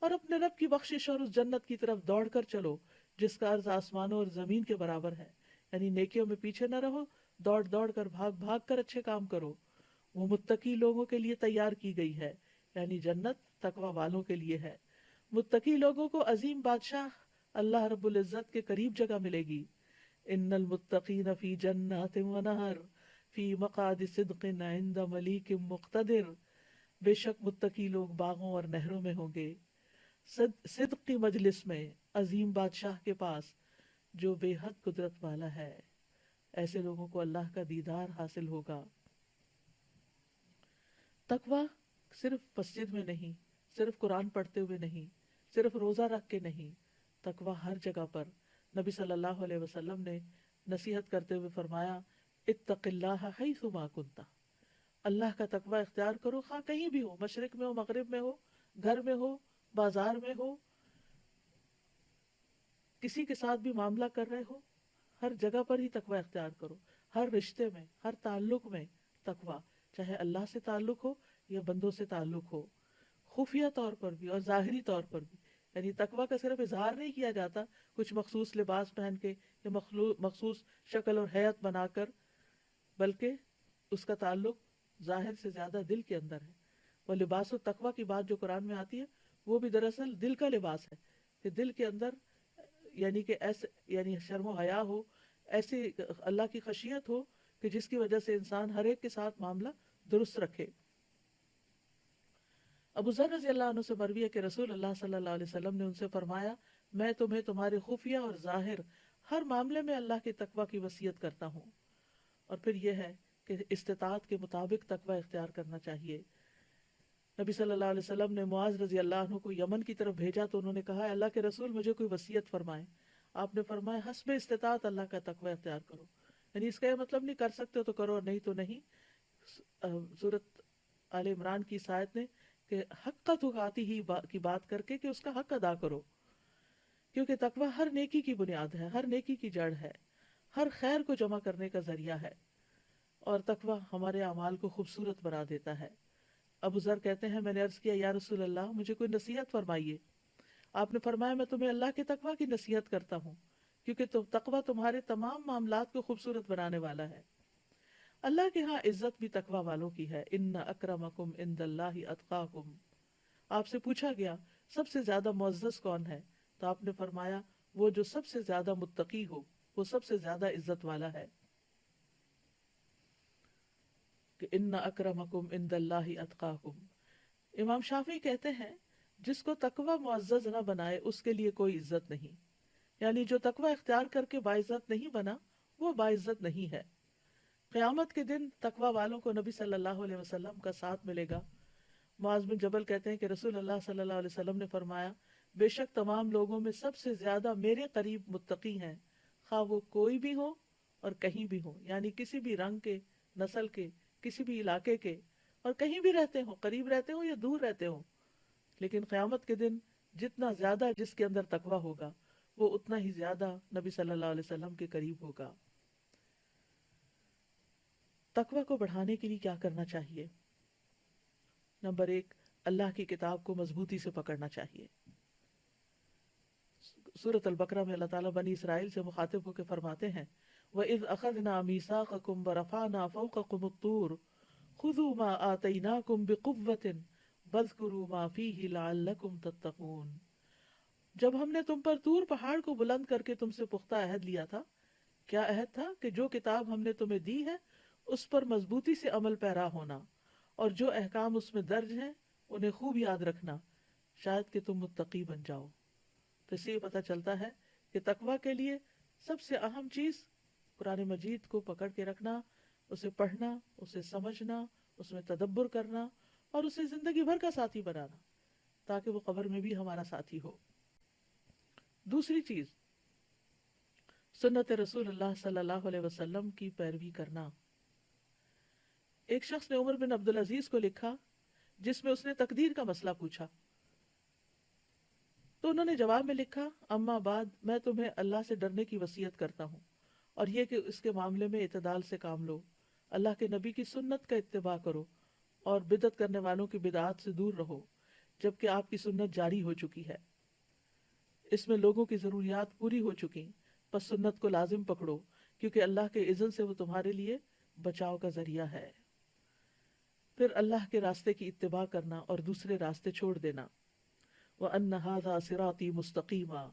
اور اپنے رب کی بخشش اور اس جنت کی طرف دوڑ کر چلو جس کا عرض آسمانوں اور زمین کے برابر ہے۔ یعنی نیکیوں میں پیچھے نہ رہو، دوڑ دوڑ کر بھاگ بھاگ کر اچھے کام کرو۔ وہ متقی لوگوں کے لیے تیار کی گئی ہے، یعنی جنت تقوی والوں کے لیے ہے۔ متقی لوگوں کو عظیم بادشاہ اللہ رب العزت کے قریب جگہ ملے گی۔ ان المتقین فی جنات ونہر فی مقعد صدق عند ملیک مقتدر۔ بے شک متقی لوگ باغوں اور نہروں میں ہوں گے، صدق کی مجلس میں، عظیم بادشاہ کے پاس جو بے حد قدرت والا ہے۔ ایسے لوگوں کو اللہ کا دیدار حاصل ہوگا۔ تقوی صرف مسجد میں نہیں، صرف قرآن پڑھتے ہوئے نہیں، صرف روزہ رکھ کے نہیں، تقوی ہر جگہ پر۔ نبی صلی اللہ علیہ وسلم نے نصیحت کرتے ہوئے فرمایا اتق اللہ حیث ما کنت۔ اللہ کا تقوی اختیار کرو، خواہ کہیں بھی ہو، مشرق میں ہو، مغرب میں ہو، گھر میں ہو، بازار میں ہو، کسی کے ساتھ بھی معاملہ کر رہے ہو، ہر جگہ پر ہی تقوی اختیار کرو۔ ہر رشتے میں، ہر تعلق میں تقوی، چاہے اللہ سے تعلق ہو یا بندوں سے تعلق ہو، خفیہ طور پر بھی اور ظاہری طور پر بھی۔ یعنی تقوی کا صرف اظہار نہیں کیا جاتا کچھ مخصوص لباس پہن کے یا مخصوص شکل اور حیت بنا کر، بلکہ اس کا تعلق ظاہر سے زیادہ دل کے اندر ہے۔ وہ لباس و تقوی کی بات جو قرآن میں آتی ہے وہ بھی دراصل دل کا لباس ہے، کہ دل کے اندر یعنی کہ ایسے یعنی شرم و حیا ہو، ایسی اللہ کی خشیت ہو کہ جس کی وجہ سے انسان ہر ایک کے ساتھ معاملہ درست رکھے۔ ابو ذر رضی اللہ عنہ سے مروی ہے کہ رسول اللہ صلی اللہ علیہ وسلم نے ان سے فرمایا میں تمہیں تمہارے خفیہ اور ظاہر ہر معاملے میں اللہ کی تقوی کی وصیت کرتا ہوں۔ اور پھر یہ ہے کہ استطاعت کے مطابق تقوی اختیار کرنا چاہیے۔ نبی صلی اللہ علیہ وسلم نے معاذ رضی اللہ عنہ کو یمن کی طرف بھیجا تو انہوں نے کہا اللہ کے رسول مجھے کوئی وصیت فرمائیں۔ آپ نے فرمایا حسب استطاعت اللہ کا تقوی اختیار کرو، یعنی اس کا یہ مطلب نہیں کر سکتے تو کرو اور نہیں تو نہیں۔ سورۃ آل عمران کی اس آیت نے کہ حق تقاتی ہی کی بات کر کے کہ اس کا حق ادا کرو، کیونکہ تقوی ہر نیکی کی بنیاد ہے، ہر نیکی کی جڑ ہے، ہر خیر کو جمع کرنے کا ذریعہ ہے، اور تقوی ہمارے اعمال کو خوبصورت بنا دیتا ہے۔ ابو ذر کہتے ہیں میں نے عرض کیا یا رسول اللہ مجھے کوئی نصیحت فرمائیے. آپ نے فرمایا میں تمہیں اللہ کے تقوی کی نصیحت کرتا ہوں کیونکہ تقوی تمہارے تمام معاملات کو خوبصورت بنانے والا ہے. اللہ کے ہاں عزت بھی تقوی والوں کی ہے. ان اکرمکم عند اللہ اتقاکم. آپ سے پوچھا گیا سب سے زیادہ معزز کون ہے؟ تو آپ نے فرمایا وہ جو سب سے زیادہ متقی ہو، وہ سب سے زیادہ عزت والا ہے. کہ ان اکرمکم عند اللہ اتقاکم. امام شافعی کہتے ہیں جس کو تقوی معزز نہ بنائے اس کے لیے کوئی عزت نہیں. یعنی جو تقوی اختیار کر کے باعزت نہیں بنا وہ باعزت نہیں ہے. قیامت کے دن تقوی والوں کو نبی صلی اللہ علیہ وسلم کا ساتھ ملے گا. معاذ بن جبل کہتے ہیں کہ رسول اللہ صلی اللہ علیہ وسلم نے فرمایا بے شک تمام لوگوں میں سب سے زیادہ میرے قریب متقی ہیں، خواہ وہ کوئی بھی ہو اور کہیں بھی ہو. یعنی کسی بھی رنگ کے، نسل کے، کسی بھی علاقے کے، اور کہیں بھی رہتے ہوں، قریب رہتے ہوں یا دور رہتے ہوں. لیکن قیامت کے دن جتنا زیادہ جس کے اندر تقوی ہوگا وہ اتنا ہی زیادہ نبی صلی اللہ علیہ وسلم کے قریب ہوگا. تقوی کو بڑھانے کے لیے کیا کرنا چاہیے؟ نمبر 1، اللہ کی کتاب کو مضبوطی سے پکڑنا چاہیے. سورۃ البقرہ میں اللہ تعالیٰ بنی اسرائیل سے مخاطب ہو کے فرماتے ہیں وَإِذْ أَخَذْنَا مِيثَاقَكُمْ وَرَفَعْنَا فَوْقَكُمُ الطُّورَ خُذُوا مَا آتَيْنَاكُمْ بِقُوَّةٍ وَاذْكُرُوا مَا فِيهِ لَعَلَّكُمْ تَتَّقُونَ. جب ہم نے تم پر طور پہاڑ کو بلند کر کے تم سے پختہ عہد لیا تھا، کیا عہد تھا؟ کہ جو کتاب ہم نے تمہیں دی ہے اس پر مضبوطی سے عمل پیرا ہونا، اور جو احکام اس میں درج ہیں انہیں خوب یاد رکھنا، شاید کہ تم متقی بن جاؤ. تو اس سے یہ پتہ چلتا ہے کہ تقوی کے لیے سب سے اہم چیز قرآن مجید کو پکڑ کے رکھنا، اسے پڑھنا، اسے سمجھنا، اس میں تدبر کرنا اور اسے زندگی بھر کا ساتھی بنانا تاکہ وہ قبر میں بھی ہمارا ساتھی ہو. دوسری چیز سنت رسول اللہ صلی اللہ علیہ وسلم کی پیروی کرنا. ایک شخص نے عمر بن عبدالعزیز کو لکھا جس میں اس نے تقدیر کا مسئلہ پوچھا، تو انہوں نے جواب میں لکھا اما بعد میں تمہیں اللہ سے ڈرنے کی وصیت کرتا ہوں، اور یہ کہ اس کے معاملے میں اعتدال سے کام لو، اللہ کے نبی کی سنت کا اتباع کرو اور بدعت کرنے والوں کی بدعات سے دور رہو جبکہ آپ کی سنت جاری ہو چکی ہے. اس میں لوگوں کی ضروریات پوری ہو چکی، پس سنت کو لازم پکڑو کیونکہ اللہ کے اذن سے وہ تمہارے لیے بچاؤ کا ذریعہ ہے. پھر اللہ کے راستے کی اتباع کرنا اور دوسرے راستے چھوڑ دینا. وَأَنَّ هَذَا صِرَاطِي مُسْتَقِيمًا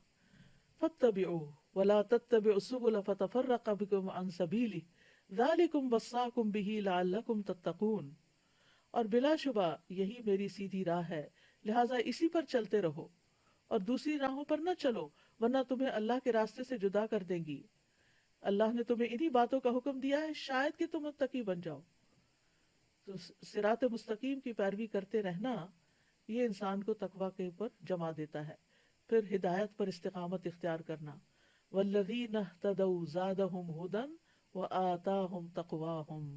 فَاتَّبِعُوهُ وَلَا تَتَّبِعُوا السُّبُلَ فَتَفَرَّقَ بِكُمْ عَنْ سَبِيلِهِ ذَلِكُمْ وَصَّاكُمْ بِهِ لَعَلَّكُمْ تَتَّقُونَ. اور بلا شبہ یہی میری سیدھی راہ ہے، لہٰذا اسی پر چلتے رہو اور دوسری راہوں پر نہ چلو ورنہ تمہیں اللہ کے راستے سے جدا کر دیں گی. اللہ نے تمہیں انہی باتوں کا حکم دیا ہے شاید کہ تم متقی بن جاؤ. تو صراط مستقیم کی پیروی کرتے رہنا یہ انسان کو تقوی کے اوپر جما دیتا ہے. پھر ہدایت پر استقامت اختیار کرنا والذین اہتدوا زادہم ھدی وآتاہم تقواہم.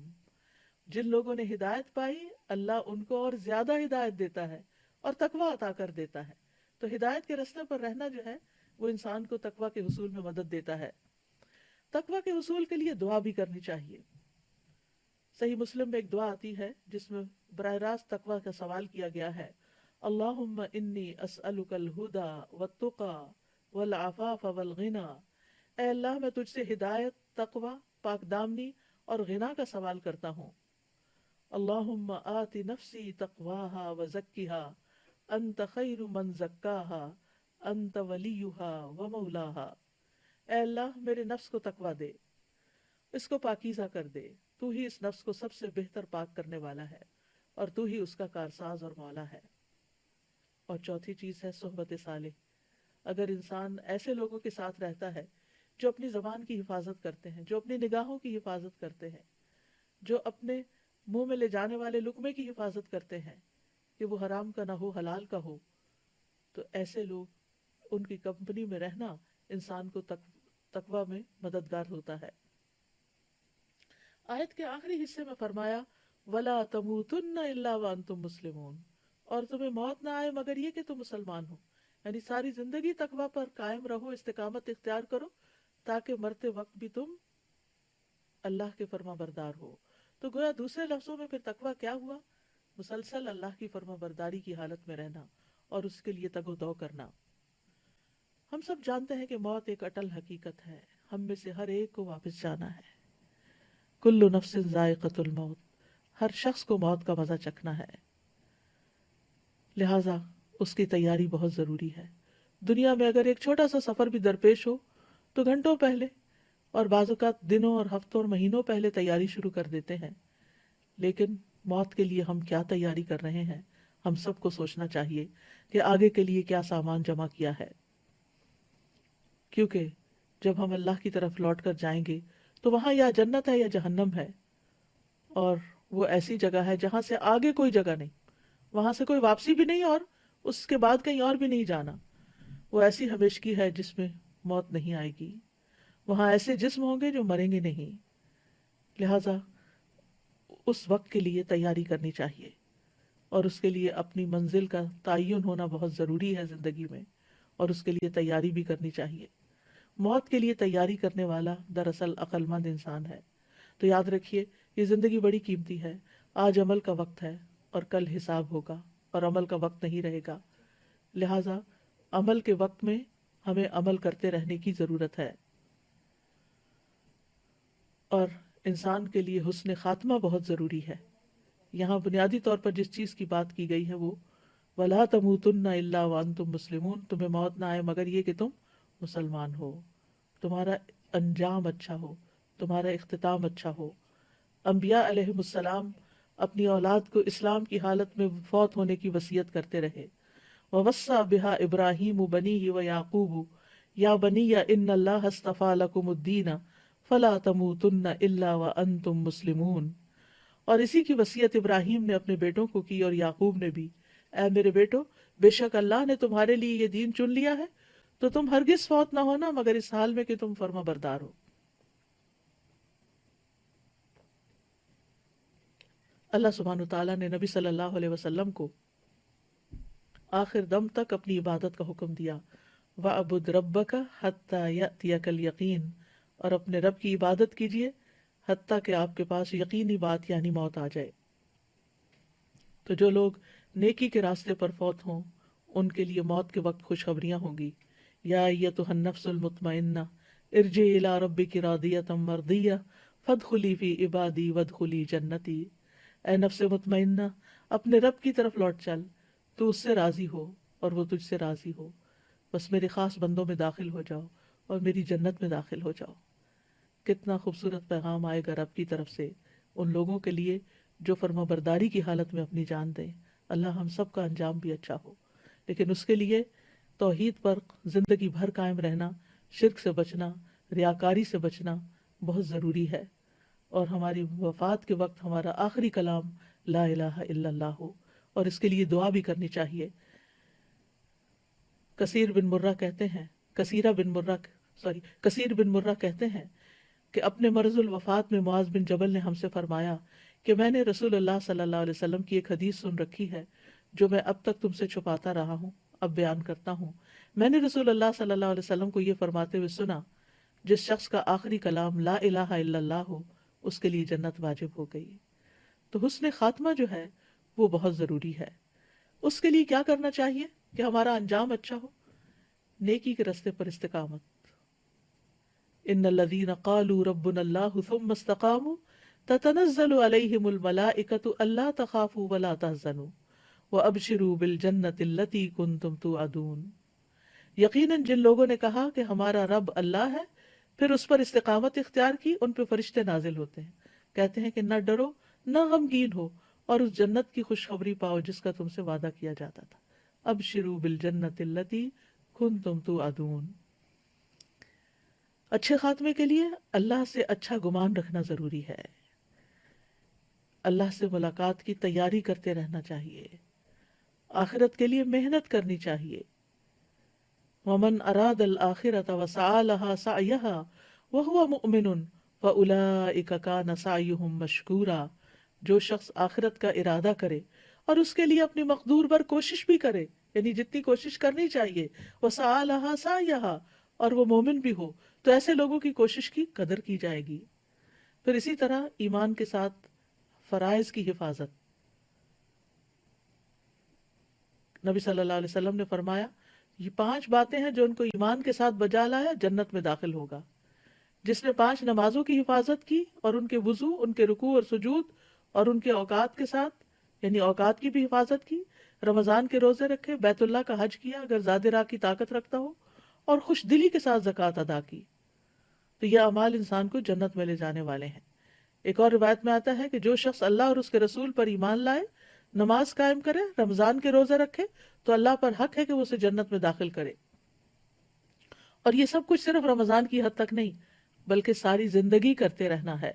جن لوگوں نے ہدایت پائی اللہ ان کو اور زیادہ ہدایت دیتا ہے اور تقوی عطا کر دیتا ہے. تو ہدایت کے راستے پر رہنا جو ہے وہ انسان کو تقوی کے حصول میں مدد دیتا ہے. تقوی کے حصول کے لیے دعا بھی کرنی چاہیے. صحیح مسلم میں ایک دعا آتی ہے جس میں براہ راست تقوی کا سوال کیا گیا ہے اللہم انی اسألک الہدی والتقی والعفاف والغنی. اے اللہ میں تجھ سے ہدایت، تقوی، پاک دامنی اور غنا کا سوال کرتا ہوں. اللہم آت نفسی تقواہا وزکیہا انت خیر من زکاہا انت ولیہا ومولاہا. اے اللہ میرے نفس کو تقوی دے، اس کو پاکیزہ کر دے، تو ہی اس نفس کو سب سے بہتر پاک کرنے والا ہے اور تو ہی اس کا کارساز اور مولا ہے. اور چوتھی چیز ہے صحبت صالح. اگر انسان ایسے لوگوں کے ساتھ رہتا ہے جو اپنی زبان کی حفاظت کرتے ہیں، جو اپنی نگاہوں کی حفاظت کرتے ہیں، جو اپنے منہ میں لے جانے والے لقمے کی حفاظت کرتے ہیں کہ وہ حرام کا نہ ہو حلال کا ہو، تو ایسے لوگ ان کی کمپنی میں رہنا انسان کو تقوی میں مددگار ہوتا ہے. آیت کے آخری حصے میں فرمایا وَلَا تَمُوتُنَّ إِلَّا وَأَنْتُمْ مُسْلِمُونَ. اور تمہیں موت نہ آئے مگر یہ کہ تم مسلمان ہو. یعنی ساری زندگی تقوی پر قائم رہو، استقامت اختیار کرو تاکہ مرتے وقت بھی تم اللہ کے فرما بردار ہو. تو گویا دوسرے لفظوں میں پھر تقوی کیا ہوا؟ مسلسل اللہ کی فرما برداری کی حالت میں رہنا اور اس کے لیے تگ و دو کرنا۔ ہم سب جانتے ہیں کہ موت ایک اٹل حقیقت ہے، ہم میں سے ہر ایک کو واپس جانا ہے۔ کل نفس ذائقۃ الموت، ہر شخص کو موت کا مزہ چکھنا ہے، لہٰذا اس کی تیاری بہت ضروری ہے۔ دنیا میں اگر ایک چھوٹا سا سفر بھی درپیش ہو تو گھنٹوں پہلے اور بعض اوقات دنوں اور ہفتوں اور مہینوں پہلے تیاری شروع کر دیتے ہیں، لیکن موت کے لیے ہم کیا تیاری کر رہے ہیں؟ ہم سب کو سوچنا چاہیے کہ آگے کے لیے کیا سامان جمع کیا ہے، کیونکہ جب ہم اللہ کی طرف لوٹ کر جائیں گے تو وہاں یا جنت ہے یا جہنم ہے، اور وہ ایسی جگہ ہے جہاں سے آگے کوئی جگہ نہیں، وہاں سے کوئی واپسی بھی نہیں، اور اس کے بعد کہیں اور بھی نہیں جانا۔ وہ ایسی ہمیشگی ہے جس میں موت نہیں آئے گی، وہاں ایسے جسم ہوں گے جو مریں گے نہیں، لہٰذا اس وقت کے لیے تیاری کرنی چاہیے، اور اس کے لیے اپنی منزل کا تعین ہونا بہت ضروری ہے زندگی میں، اور اس کے لیے تیاری بھی کرنی چاہیے۔ موت کے لیے تیاری کرنے والا دراصل عقل مند انسان ہے۔ تو یاد رکھیے، یہ زندگی بڑی قیمتی ہے، آج عمل کا وقت ہے اور کل حساب ہوگا، اور عمل کا وقت نہیں رہے گا، لہٰذا عمل کے وقت میں ہمیں عمل کرتے رہنے کی ضرورت ہے۔ اور انسان کے لیے حسن خاتمہ بہت ضروری ہے۔ یہاں بنیادی طور پر جس چیز کی بات کی گئی ہے وہ وَلَا تَمُوتُنَّ إِلَّا وَأَنْتُمْ مُسْلِمُونَ، تمہیں موت نہ آئے مگر یہ کہ تم مسلمان ہو، تمہارا انجام اچھا ہو، تمہارا اختتام اچھا ہو۔ انبیاء علیہ السلام اپنی اولاد کو اسلام کی حالت میں فوت ہونے کی وصیت کرتے رہے۔ وَوَصَّى بِهَا إِبْرَاهِيمُ بَنِيهِ وَيَعْقُوبُ يَا بَنِيَّ إِنَّ اللَّهَ اصْطَفَىٰ لَكُمُ الدِّينَ فَلَا تَمُوتُنَّ إِلَّا وَأَنْتُمْ مُسْلِمُونَ۔ اور اسی کی وصیت ابراہیم نے اپنے بیٹوں کو کی، اور یعقوب نے بھی، اے میرے بیٹو، بے شک اللہ نے تمہارے لیے یہ دین چن لیا ہے، تو تم ہرگز فوت نہ ہونا مگر اس حال میں کہ تم فرما بردار ہو۔ اللہ سبحانہ وتعالیٰ نے نبی صلی اللہ علیہ وسلم کو آخر دم تک اپنی عبادت کا حکم دیا، وَعْبُدْ رَبَّكَ حَتَّى يَأْتِيَكَ الْيَقِينُ، اور اپنے رب کی عبادت کیجیے حتیٰ کہ آپ کے پاس یقینی بات یعنی موت آ جائے۔ تو جو لوگ نیکی کے راستے پر فوت ہوں ان کے لیے موت کے وقت خوشخبریاں ہوں گی۔ یا ایتھا النفس المطمئنہ ارجعی الی ربک راضیۃ مرضیہ فادخلی فی عبادی وادخلی جنتی، اے نفس مطمئنہ، اپنے رب کی طرف لوٹ چل، تو اس سے راضی ہو اور وہ تجھ سے راضی ہو، بس میرے خاص بندوں میں داخل ہو جاؤ اور میری جنت میں داخل ہو جاؤ۔ کتنا خوبصورت پیغام آئے گا رب کی طرف سے ان لوگوں کے لیے جو فرما برداری کی حالت میں اپنی جان دیں۔ اللہ ہم سب کا انجام بھی اچھا ہو، لیکن اس کے لیے توحید پر زندگی بھر قائم رہنا، شرک سے بچنا، ریاکاری سے بچنا بہت ضروری ہے، اور ہماری وفات کے وقت ہمارا آخری کلام لا الہ الا اللہ ہو، اور اس کے لیے دعا بھی کرنی چاہیے۔ کثیر بن مرہ کہتے ہیں کہ اپنے مرض الوفات میں معاذ بن جبل نے ہم سے فرمایا کہ میں نے رسول اللہ صلی اللہ علیہ وسلم کی ایک حدیث سن رکھی ہے جو میں اب تک تم سے چھپاتا رہا ہوں، اب بیان کرتا ہوں۔ میں نے رسول اللہ صلی اللہ علیہ وسلم کو یہ فرماتے ہوئے سنا، جس شخص کا آخری کلام لا الہ الا اللہ ہو اس کے لیے جنت واجب ہو گئی۔ تو حسن خاتمہ جو ہے وہ بہت ضروری ہے۔ اس کے لیے کیا کرنا چاہیے کہ ہمارا انجام اچھا ہو؟ نیکی کے راستے پر استقامت۔ ان الذین قالوا ربنا اللہ ثم استقاموا تتنزل علیہم الملائکۃ الا تخافوا ولا تحزنوا وابشروا بالجنۃ التی کنتم توعدون۔ یقیناً جن لوگوں نے کہا کہ ہمارا رب اللہ ہے، پھر اس پر استقامت اختیار کی، ان پہ فرشتے نازل ہوتے ہیں، کہتے ہیں کہ نہ ڈرو نہ غمگین ہو، اور اس جنت کی خوشخبری پاؤ جس کا تم سے وعدہ کیا جاتا تھا۔ ابشروا بالجنۃ التی کنتم توعدون۔ اچھے خاتمے کے لیے اللہ سے اچھا گمان رکھنا ضروری ہے، اللہ سے ملاقات کی تیاری کرتے رہنا چاہیے، آخرت کے لیے محنت کرنی چاہیے۔ وَمَنْ أَرَادَ الْآخِرَةَ وَسَعَى لَهَا سَعْيَهَا وَهُوَ مُؤْمِنٌ فَأُولَئِكَ كَانَ سَعْيُهُمْ مَشْكُورًا۔ جو شخص آخرت کا ارادہ کرے اور اس کے لیے اپنی مقدور پر کوشش بھی کرے، یعنی جتنی کوشش کرنی چاہیے، وَسَعَى لَهَا سَعْيَهَا، اور وہ مومن بھی ہو، تو ایسے لوگوں کی کوشش کی قدر کی جائے گی۔ پھر اسی طرح ایمان کے ساتھ فرائض کی حفاظت، نبی صلی اللہ علیہ وسلم نے فرمایا یہ 5 باتیں ہیں جو ان کو ایمان کے ساتھ بجا لایا جنت میں داخل ہوگا. جس نے 5 نمازوں کی حفاظت کی اور ان کے وضو، ان کے رکوع اور سجود اور ان کے اوقات کے ساتھ، یعنی اوقات کی بھی حفاظت کی، رمضان کے روزے رکھے، بیت اللہ کا حج کیا اگر زاد راہ کی طاقت رکھتا ہو، اور خوش دلی کے ساتھ زکوٰۃ ادا کی، تو یہ اعمال انسان کو جنت میں لے جانے والے ہیں. ایک اور روایت میں آتا ہے کہ جو شخص اللہ اور اس کے رسول پر ایمان لائے، نماز قائم کرے، رمضان کے روزے رکھے، تو اللہ پر حق ہے کہ وہ اسے جنت میں داخل کرے. اور یہ سب کچھ صرف رمضان کی حد تک نہیں بلکہ ساری زندگی کرتے رہنا ہے،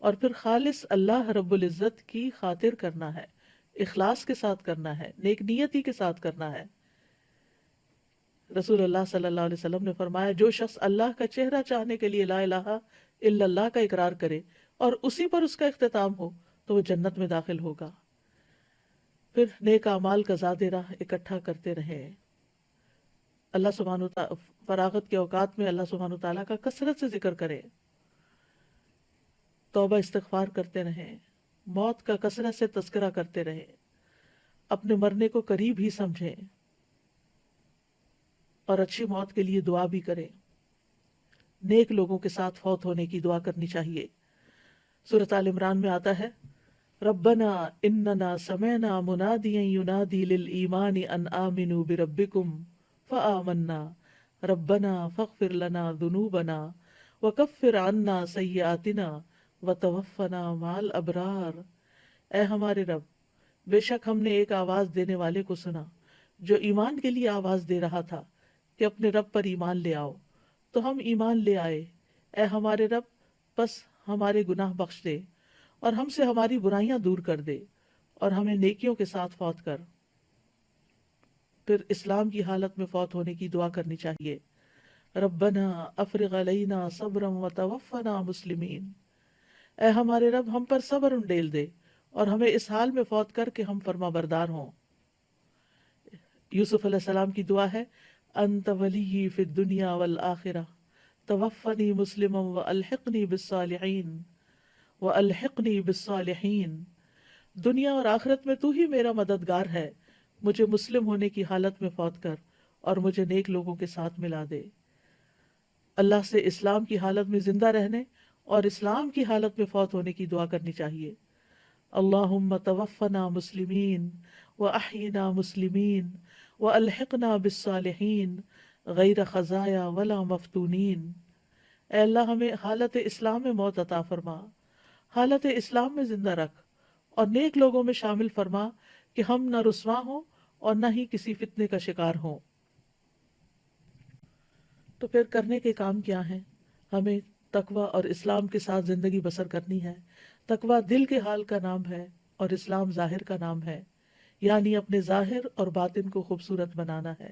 اور پھر خالص اللہ رب العزت کی خاطر کرنا ہے، اخلاص کے ساتھ کرنا ہے، نیک نیتی کے ساتھ کرنا ہے. رسول اللہ صلی اللہ علیہ وسلم نے فرمایا جو شخص اللہ کا چہرہ چاہنے کے لیے لا الہ الا اللہ کا اقرار کرے اور اسی پر اس کا اختتام ہو تو وہ جنت میں داخل ہوگا. پھر نیک اعمال کا زاد راہ اکٹھا کرتے رہیں. اللہ سبحانہ وتعالی فراغت کے اوقات میں اللہ سبحانہ وتعالیٰ کا کثرت سے ذکر کریں، توبہ استغفار کرتے رہیں، موت کا کثرت سے تذکرہ کرتے رہیں، اپنے مرنے کو قریب ہی سمجھیں اور اچھی موت کے لیے دعا بھی کریں. نیک لوگوں کے ساتھ فوت ہونے کی دعا کرنی چاہیے. سورۃ آل عمران میں آتا ہے ربنا اننا سمعنا منادیا ینادی للایمان ان آمنوا بربکم فآمنا ربنا فاغفر لنا ذنوبنا وکفر عنا سیئاتنا وتوفنا مع الابرار. اے ہمارے رب، بے شک ہم نے ایک آواز دینے والے کو سنا جو ایمان کے لیے آواز دے رہا تھا کہ اپنے رب پر ایمان لے آؤ، تو ہم ایمان لے آئے. اے ہمارے رب، بس ہمارے گناہ بخش دے اور ہم سے ہماری برائیاں دور کر دے اور ہمیں نیکیوں کے ساتھ فوت کر. پھر اسلام کی حالت میں فوت ہونے کی دعا کرنی چاہیے. ربنا افرغ علینا صبرا وتوفنا مسلمین. اے ہمارے رب، ہم پر صبر انڈیل دے اور ہمیں اس حال میں فوت کر کے ہم فرما بردار ہوں. یوسف علیہ السلام کی دعا ہے انت ولی فی الدنیا والآخرہ توفنی مسلما والحقنی بالصالحین والحقنی بالصالحین. دنیا اور آخرت میں تو ہی میرا مددگار ہے، مجھے مسلم ہونے کی حالت میں فوت کر اور مجھے نیک لوگوں کے ساتھ ملا دے. اللہ سے اسلام کی حالت میں زندہ رہنے اور اسلام کی حالت میں فوت ہونے کی دعا کرنی چاہیے. اللہم توفنا مسلمین واحینا مسلمین والحقنا بالصالحین غیر خزایا ولا مفتونین. اے اللہ ہمیں حالت اسلام میں موت عطا فرما، حالت اسلام میں زندہ رکھ اور نیک لوگوں میں شامل فرما کہ ہم نہ رسوا ہوں اور نہ ہی کسی فتنے کا شکار ہوں. تو پھر کرنے کے کام کیا ہیں؟ ہمیں تقوی اور اسلام کے ساتھ زندگی بسر کرنی ہے. تقوی دل کے حال کا نام ہے اور اسلام ظاہر کا نام ہے، یعنی اپنے ظاہر اور باطن کو خوبصورت بنانا ہے.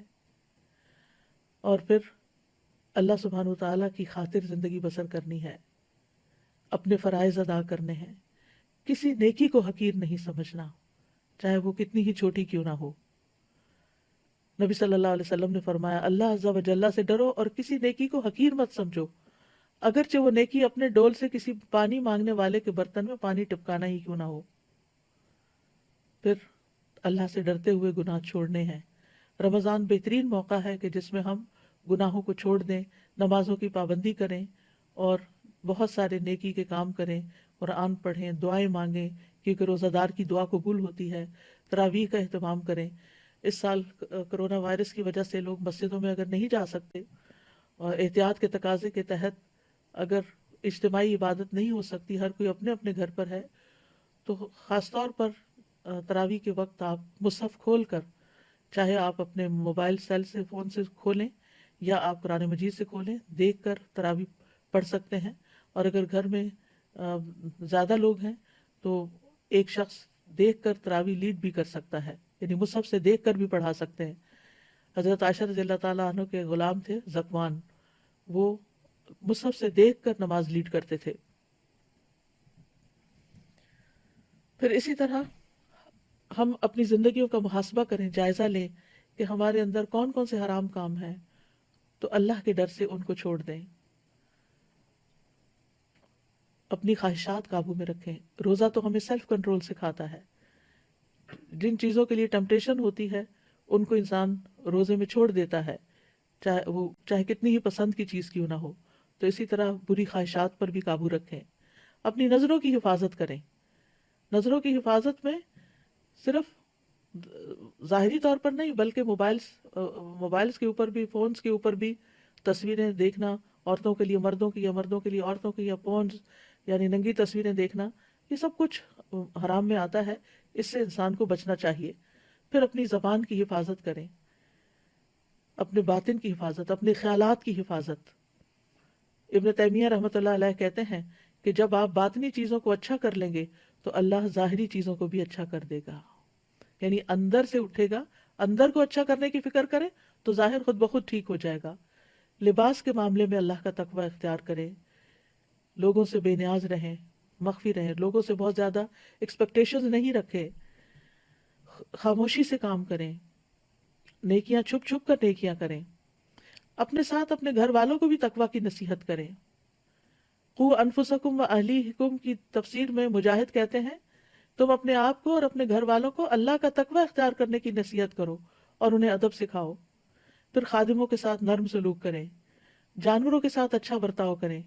اور پھر اللہ سبحانہ وتعالیٰ کی خاطر زندگی بسر کرنی ہے، اپنے فرائض ادا کرنے ہیں، کسی نیکی کو حقیر نہیں سمجھنا چاہے وہ کتنی ہی چھوٹی کیوں نہ ہو. نبی صلی اللہ علیہ وسلم نے فرمایا اللہ عز و جل سے ڈرو اور کسی نیکی کو حقیر مت سمجھو، اگرچہ وہ نیکی اپنے ڈول سے کسی پانی مانگنے والے کے برتن میں پانی ٹپکانا ہی کیوں نہ ہو. پھر اللہ سے ڈرتے ہوئے گناہ چھوڑنے ہیں. رمضان بہترین موقع ہے کہ جس میں ہم گناہوں کو چھوڑ دیں، نمازوں کی پابندی کریں اور بہت سارے نیکی کے کام کریں، قرآن پڑھیں، دعائیں مانگیں کیونکہ روزہ دار کی دعا قبول ہوتی ہے. تراویح کا اہتمام کریں. اس سال کرونا وائرس کی وجہ سے لوگ مسجدوں میں اگر نہیں جا سکتے اور احتیاط کے تقاضے کے تحت اگر اجتماعی عبادت نہیں ہو سکتی، ہر کوئی اپنے اپنے گھر پر ہے، تو خاص طور پر تراویح کے وقت آپ مصحف کھول کر، چاہے آپ اپنے موبائل سیل سے فون سے کھولیں یا آپ قرآن مجید سے کھولیں، دیکھ کر تراویح پڑھ سکتے ہیں. اور اگر گھر میں زیادہ لوگ ہیں تو ایک شخص دیکھ کر تراویح لیڈ بھی کر سکتا ہے، یعنی مصحف سے دیکھ کر بھی پڑھا سکتے ہیں. حضرت عائشہ رضی اللہ تعالیٰ عنہ کے غلام تھے ذکوان، وہ مصحف سے دیکھ کر نماز لیڈ کرتے تھے. پھر اسی طرح ہم اپنی زندگیوں کا محاسبہ کریں، جائزہ لیں کہ ہمارے اندر کون کون سے حرام کام ہیں، تو اللہ کے ڈر سے ان کو چھوڑ دیں. اپنی خواہشات قابو میں رکھیں. روزہ تو ہمیں سیلف کنٹرول سکھاتا ہے. جن چیزوں کے لیے ٹمپٹیشن ہوتی ہے ان کو انسان روزے میں چھوڑ دیتا ہے، چاہے کتنی ہی پسند کی چیز کیوں نہ ہو۔ تو اسی طرح بری خواہشات پر بھی قابو رکھیں، اپنی نظروں کی حفاظت کریں۔ نظروں کی حفاظت میں صرف ظاہری طور پر نہیں بلکہ موبائلز کے اوپر بھی، فونز کے اوپر بھی تصویریں دیکھنا، عورتوں کے لیے مردوں کی یا مردوں کے لیے عورتوں کی، یا پونز یعنی ننگی تصویریں دیکھنا، یہ سب کچھ حرام میں آتا ہے، اس سے انسان کو بچنا چاہیے۔ پھر اپنی زبان کی حفاظت کریں، اپنے باطن کی حفاظت، اپنے خیالات کی حفاظت۔ ابن تیمیہ رحمۃ اللہ علیہ کہتے ہیں کہ جب آپ باطنی چیزوں کو اچھا کر لیں گے تو اللہ ظاہری چیزوں کو بھی اچھا کر دے گا، یعنی اندر سے اٹھے گا، اندر کو اچھا کرنے کی فکر کریں تو ظاہر خود بخود ٹھیک ہو جائے گا۔ لباس کے معاملے میں اللہ کا تقوی اختیار کریں، لوگوں سے بے نیاز رہیں، مخفی رہیں، لوگوں سے بہت زیادہ ایکسپیکٹیشنز نہیں رکھے، خاموشی سے کام کریں، نیکیاں چھپ چھپ کر نیکیاں کریں، اپنے ساتھ اپنے گھر والوں کو بھی تقوی کی نصیحت کریں۔ قوا انفسکم و اہلیکم کی تفسیر میں مجاہد کہتے ہیں تم اپنے آپ کو اور اپنے گھر والوں کو اللہ کا تقوی اختیار کرنے کی نصیحت کرو اور انہیں ادب سکھاؤ۔ پھر خادموں کے ساتھ نرم سلوک کریں، جانوروں کے ساتھ اچھا برتاؤ کریں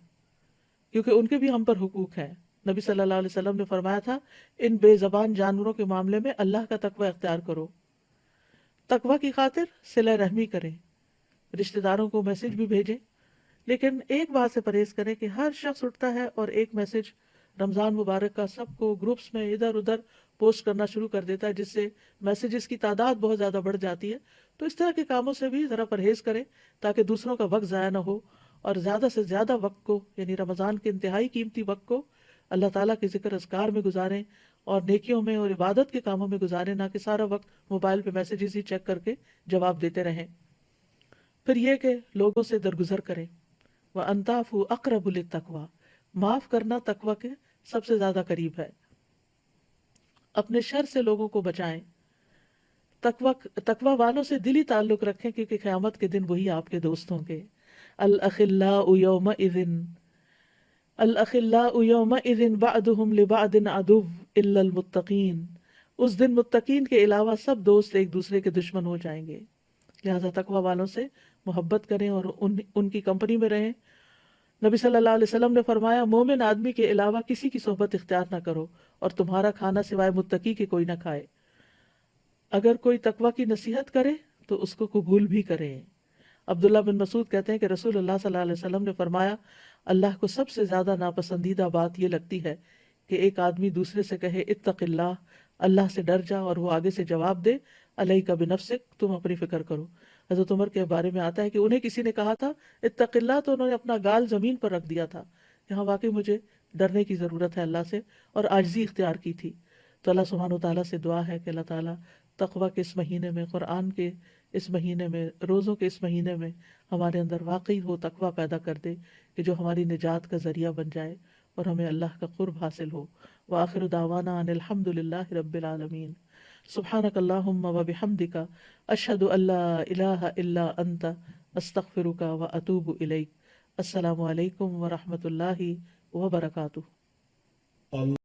کیونکہ ان کے بھی ہم پر حقوق ہیں۔ نبی صلی اللہ علیہ وسلم نے فرمایا تھا ان بے زبان جانوروں کے معاملے میں اللہ کا تقوی اختیار کرو۔ تقوی کی خاطر صلہ رحمی کریں، رشتہ داروں کو میسج بھی بھیجیں، لیکن ایک بات سے پرہیز کریں کہ ہر شخص اٹھتا ہے اور ایک میسج رمضان مبارک کا سب کو گروپس میں ادھر ادھر پوسٹ کرنا شروع کر دیتا ہے، جس سے میسیجز کی تعداد بہت زیادہ بڑھ جاتی ہے۔ تو اس طرح کے کاموں سے بھی ذرا پرہیز کریں تاکہ دوسروں کا وقت ضائع نہ ہو، اور زیادہ سے زیادہ وقت کو یعنی رمضان کے انتہائی قیمتی وقت کو اللہ تعالیٰ کے ذکر اذکار میں گزاریں اور نیکیوں میں اور عبادت کے کاموں میں گزاریں، نہ کہ سارا وقت موبائل پہ میسیجز ہی چیک کر کے جواب دیتے رہیں۔ پھر یہ کہ لوگوں سے درگزر کریں، وَأَن تَعْفُوا أَقْرَبُ لِلتَّقْوَىٰ، معاف کرنا تقوی کے سب سے زیادہ قریب ہے۔ اپنے شر سے لوگوں کو بچائیں، تقوی والوں سے دلی تعلق رکھیں کیونکہ قیامت کے دن وہی آپ کے دوست ہوں گے۔ الأخلاء يومئذ الأخلاء يومئذ بعضهم لبعض عدو إلا المتقين، اس دن متقین کے علاوہ سب دوست ایک دوسرے کے دشمن ہو جائیں گے، لہذا تقوی والوں سے محبت کریں اور ان کی کمپنی میں رہیں۔ نبی صلی اللہ علیہ وسلم نے فرمایا مومن آدمی کے علاوہ کسی کی صحبت اختیار نہ کرو اور تمہارا کھانا سوائے متقی کے کوئی نہ کھائے۔ اگر کوئی تقوی کی نصیحت کرے تو اس کو قبول بھی کریں۔ عبداللہ بن مسعود کہتے ہیں کہ رسول اللہ صلی اللہ علیہ وسلم نے فرمایا اللہ کو سب سے زیادہ ناپسندیدہ بات یہ لگتی ہے کہ ایک آدمی دوسرے سے کہے اتق اللہ، اللہ سے ڈر جا، اور وہ آگے سے جواب دے علیک بنفسک، تم اپنی فکر کرو۔ حضرت عمر کے بارے میں آتا ہے کہ انہیں کسی نے کہا تھا اتق اللہ تو انہوں نے اپنا گال زمین پر رکھ دیا تھا، یہاں واقعی مجھے ڈرنے کی ضرورت ہے اللہ سے، اور عاجزی اختیار کی تھی۔ تو اللہ سبحانہ و تعالیٰ سے دعا ہے کہ اللہ تعالیٰ تقوی کے اس مہینے میں، قرآن کے اس مہینے میں، روزوں کے اس مہینے میں ہمارے اندر واقعی وہ تقوی پیدا کر دے کہ جو ہماری نجات کا ذریعہ بن جائے اور ہمیں اللہ کا قرب حاصل ہو۔ وآخر دعوانا ان الحمد للہ رب العالمین۔ سبحانک اللہم و بحمدک، اشہد ان لا الہ الا انت، استغفرک و اتوب الیک۔ السلام علیکم ورحمۃ اللہ وبرکاتہ۔